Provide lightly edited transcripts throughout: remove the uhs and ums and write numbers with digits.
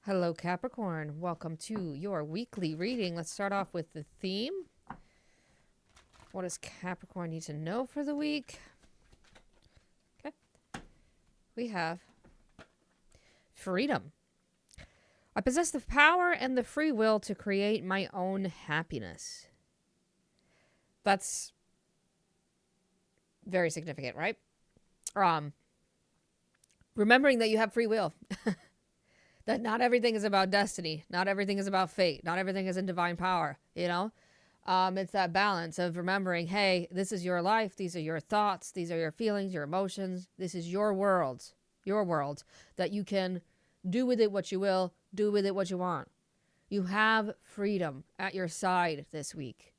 Hello, Capricorn. Welcome to your weekly reading. Let's start off with the theme. What does Capricorn need to know for the week? Okay. We have freedom. I possess the power and the free will to create my own happiness. That's very significant, right? Remembering that you have free will. That not everything is about destiny. Not everything is about fate. Not everything is in divine power, you know? It's that balance of remembering, hey, this is your life. These are your thoughts. These are your feelings, your emotions. This is your world that you can do with it what you will, do with it what you want. You have freedom at your side this week.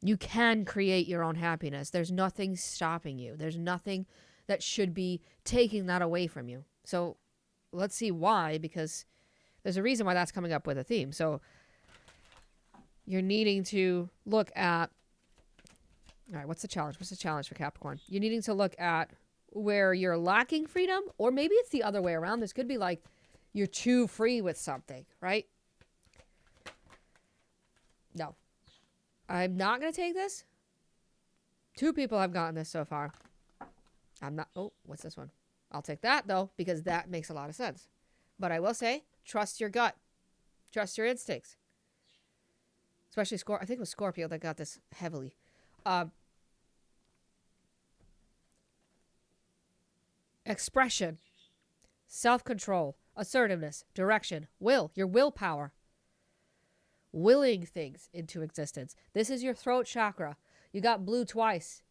You can create your own happiness. There's nothing stopping you. There's nothing that should be taking that away from you. So let's see why, because there's a reason why that's coming up with a theme. So you're needing to look at, all right, what's the challenge? What's the challenge for Capricorn? You're needing to look at where you're lacking freedom, or maybe it's the other way around. This could be like you're too free with something, right? No, I'm not going to take this. 2 people have gotten this so far. I'm not. Oh, what's this one? I'll take that, though, because that makes a lot of sense. But I will say, trust your gut. Trust your instincts. Especially I think it was Scorpio that got this heavily. Expression, self-control, assertiveness, direction, will, your willpower. Willing things into existence. This is your throat chakra. You got blue twice.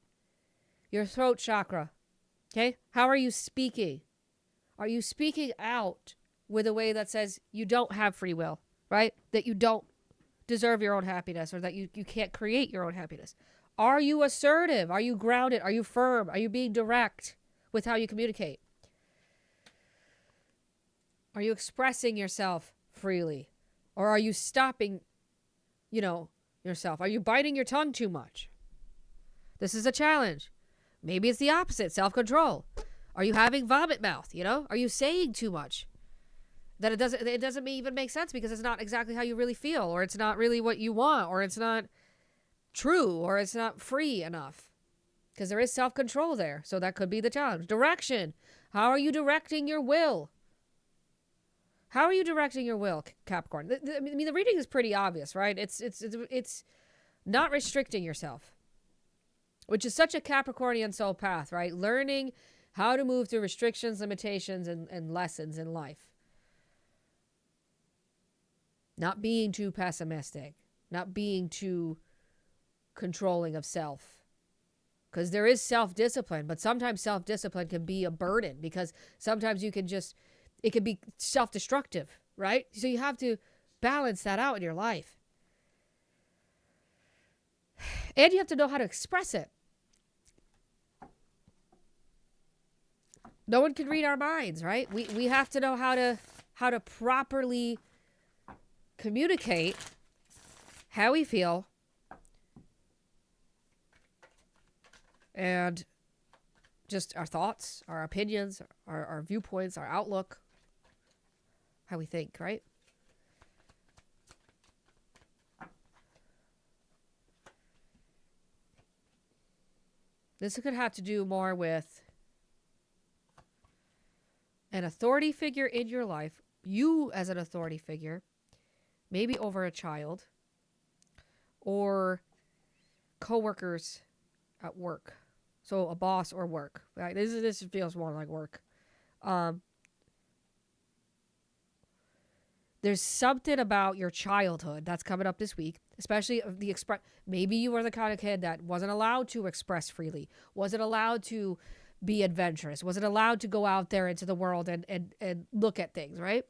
Your throat chakra. Okay? How are you speaking? Are you speaking out with a way that says you don't have free will, right? That you don't deserve your own happiness, or that you can't create your own happiness? Are you assertive? Are you grounded? Are you firm? Are you being direct with how you communicate? Are you expressing yourself freely? Or are you stopping, yourself? Are you biting your tongue too much? This is a challenge. Maybe it's the opposite, self-control. Are you having vomit mouth, Are you saying too much? That it doesn't even make sense because it's not exactly how you really feel, or it's not really what you want, or it's not true, or it's not free enough. Because there is self-control there, so that could be the challenge. Direction. How are you directing your will? How are you directing your will, Capricorn? I mean, the reading is pretty obvious, right? It's not restricting yourself, which is such a Capricornian soul path, right? Learning how to move through restrictions, limitations, and lessons in life. Not being too pessimistic, not being too controlling of self. Because there is self-discipline, but sometimes self-discipline can be a burden, because sometimes it can be self-destructive, right? So you have to balance that out in your life. And you have to know how to express it. No one can read our minds, right? We have to know how to properly communicate how we feel and just our thoughts, our opinions, our viewpoints, our outlook, how we think, right? This could have to do more with an authority figure in your life, you as an authority figure, maybe over a child, or coworkers at work. So a boss or work. Right? This feels more like work. There's something about your childhood that's coming up this week, especially the maybe you were the kind of kid that wasn't allowed to express freely, wasn't allowed to be adventurous, wasn't allowed to go out there into the world and look at things, right?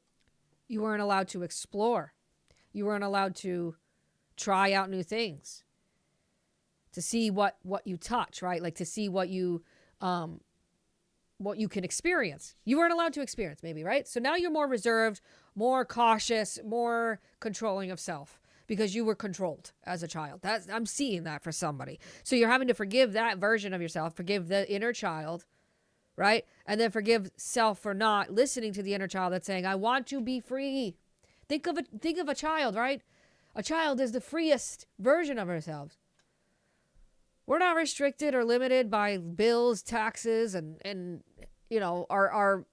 You weren't allowed to explore. You weren't allowed to try out new things, to see what you touch, right? Like to see what you can experience. You weren't allowed to experience, maybe, right? So now you're more reserved, more cautious, more controlling of self because you were controlled as a child. I'm seeing that for somebody. So you're having to forgive that version of yourself, forgive the inner child, right? And then forgive self for not listening to the inner child that's saying, I want to be free. Think of a child, right? A child is the freest version of ourselves. We're not restricted or limited by bills, taxes, and our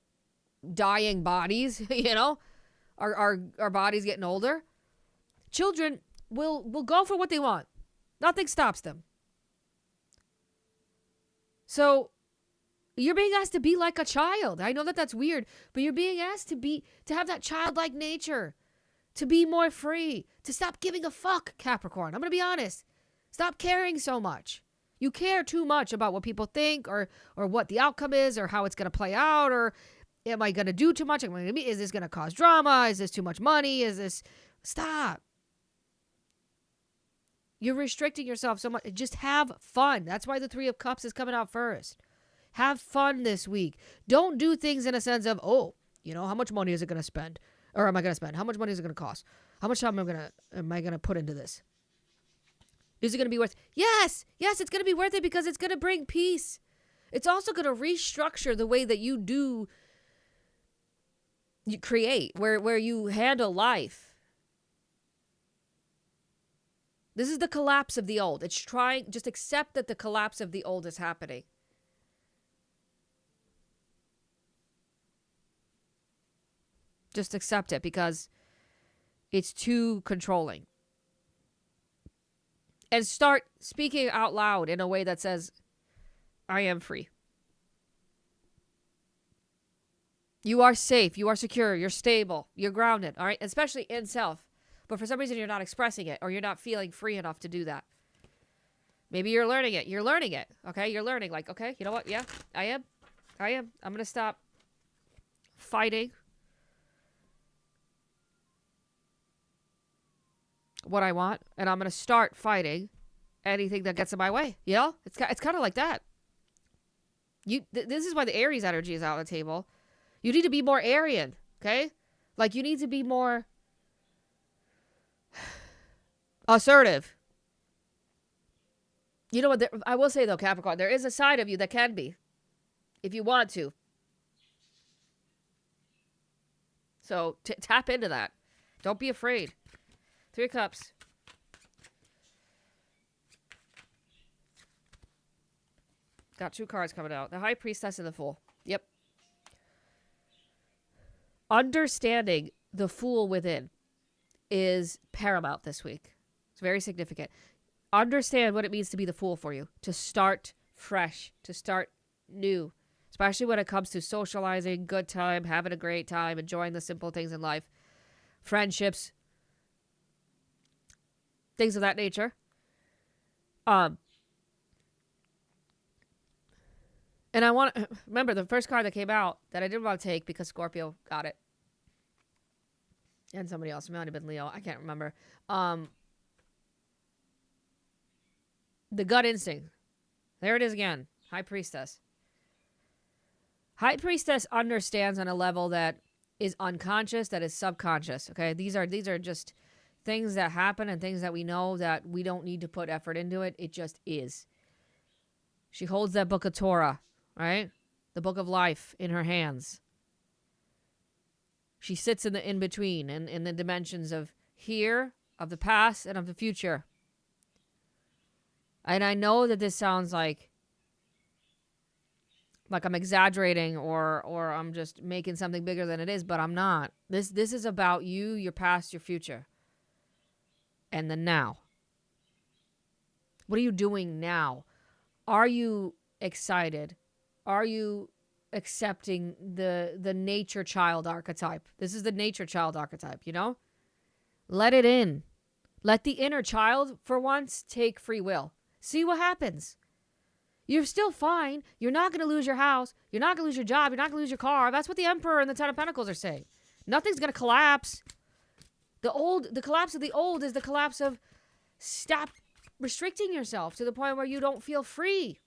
dying bodies, our bodies getting older. Children will go for what they want. Nothing stops them. So you're being asked to be like a child. I know that that's weird, but you're being asked to have that childlike nature, to be more free, to stop giving a fuck, Capricorn. I'm going to be honest. Stop caring so much. You care too much about what people think or what the outcome is or how it's going to play out, or am I going to do too much? Is this going to cause drama? Is this too much money? Stop. You're restricting yourself so much. Just have fun. That's why the 3 of Cups is coming out first. Have fun this week. Don't do things in a sense of, how much money is it going to spend? Or am I going to spend? How much money is it going to cost? How much time am I going to put into this? Is it going to be worth it? Yes, it's going to be worth it because it's going to bring peace. It's also going to restructure the way that you create, where you handle life. This is the collapse of the old. Just accept that the collapse of the old is happening. Just accept it because it's too controlling. And start speaking out loud in a way that says, I am free. You are safe. You are secure. You're stable. You're grounded. All right. Especially in self. But for some reason, you're not expressing it or you're not feeling free enough to do that. Maybe you're learning it. You're learning it. Okay. You're learning like, okay, you know what? Yeah, I am. I'm going to stop fighting what I want, and I'm going to start fighting anything that gets in my way. It's kind of like that. This is why the Aries energy is out on the table. You need to be more Aryan, okay? Like, you need to be more assertive. You know what? I will say, though, Capricorn, there is a side of you that can be, if you want to. So tap into that. Don't be afraid. 3 of Cups. Got 2 cards coming out. The High Priestess and the Fool. Yep. Understanding the Fool within is paramount this week. It's very significant. Understand what it means to be the Fool for you. To start fresh. To start new. Especially when it comes to socializing, good time, having a great time, enjoying the simple things in life. Friendships. Things of that nature. And I want to remember the first card that came out that I didn't want to take because Scorpio got it. And somebody else. It might have been Leo. I can't remember. The gut instinct. There it is again. High Priestess. High Priestess understands on a level that is unconscious, that is subconscious. Okay. These are just things that happen and things that we know that we don't need to put effort into it. It just is. She holds that book of Torah, right? The book of life in her hands. She sits in the in-between and in the dimensions of here, of the past, and of the future. And I know that this sounds like I'm exaggerating or I'm just making something bigger than it is, but I'm not. This is about you, your past, your future. And the now. What are you doing now? Are you excited? Are you accepting the nature child archetype? This is the nature child archetype, you know? Let it in. Let the inner child, for once, take free will. See what happens. You're still fine. You're not going to lose your house. You're not going to lose your job. You're not going to lose your car. That's what the Emperor and the Ten of Pentacles are saying. Nothing's going to collapse. The collapse of the old is the collapse of stop restricting yourself to the point where you don't feel free.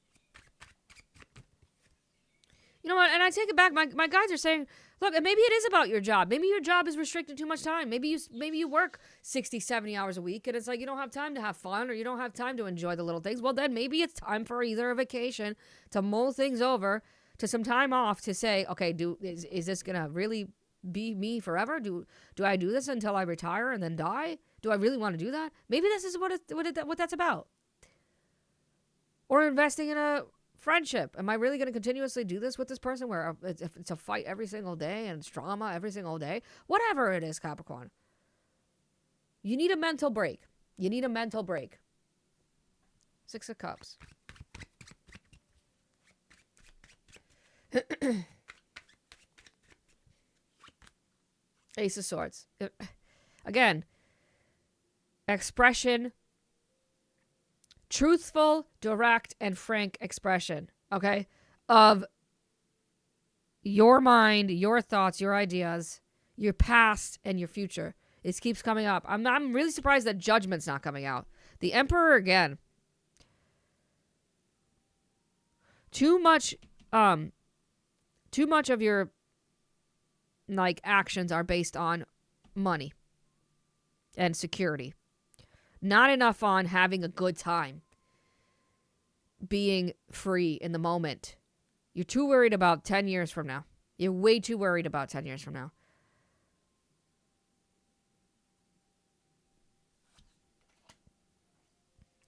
You know what? And I take it back. My guides are saying, look, and maybe it is about your job. Maybe your job is restricted too much time. Maybe you work 60, 70 hours a week and it's like you don't have time to have fun or you don't have time to enjoy the little things. Well, then maybe it's time for either a vacation to mull things over, to some time off to say, okay, is this going to really be me forever? Do I do this until I retire and then die? Do I really want to do that? Maybe this is what that's about. Or investing in a friendship. Am I really going to continuously do this with this person where it's a fight every single day and it's drama every single day? Whatever it is, Capricorn. You need a mental break. You need a mental break. 6 of Cups. Ace of Swords. Again, expression, truthful, direct, and frank expression, okay, of your mind, your thoughts, your ideas, your past, and your future. This keeps coming up. I'm really surprised that Judgment's not coming out. The Emperor again. Too much of your actions are based on money and security. Not enough on having a good time, being free in the moment. You're too worried about 10 years from now. You're way too worried about 10 years from now.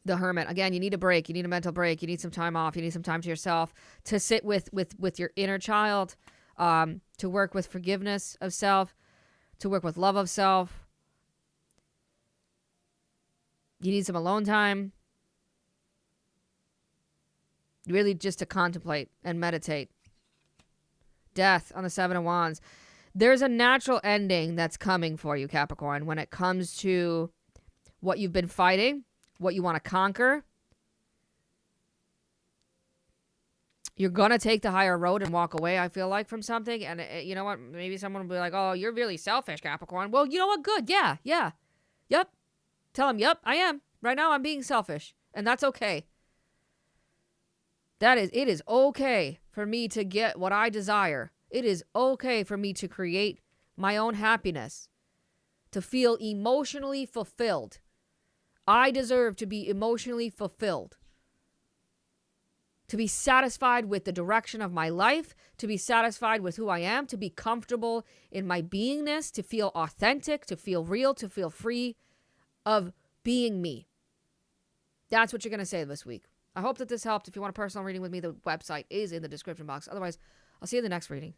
The Hermit. Again, you need a break. You need a mental break. You need some time off. You need some time to yourself to sit with your inner child, to work with forgiveness of self, to work with love of self. You need some alone time. Really just to contemplate and meditate. Death on the 7 of Wands. There's a natural ending that's coming for you, Capricorn, when it comes to what you've been fighting, what you want to conquer. You're going to take the higher road and walk away, I feel like, from something. And you know what? Maybe someone will be like, oh, you're really selfish, Capricorn. Well, you know what? Good. Yeah. Yep. Tell them, yep, I am. Right now I'm being selfish. And that's okay. It is okay for me to get what I desire. It is okay for me to create my own happiness, to feel emotionally fulfilled. I deserve to be emotionally fulfilled, to be satisfied with the direction of my life, to be satisfied with who I am, to be comfortable in my beingness, to feel authentic, to feel real, to feel free of being me. That's what you're going to say this week. I hope that this helped. If you want a personal reading with me, the website is in the description box. Otherwise, I'll see you in the next reading.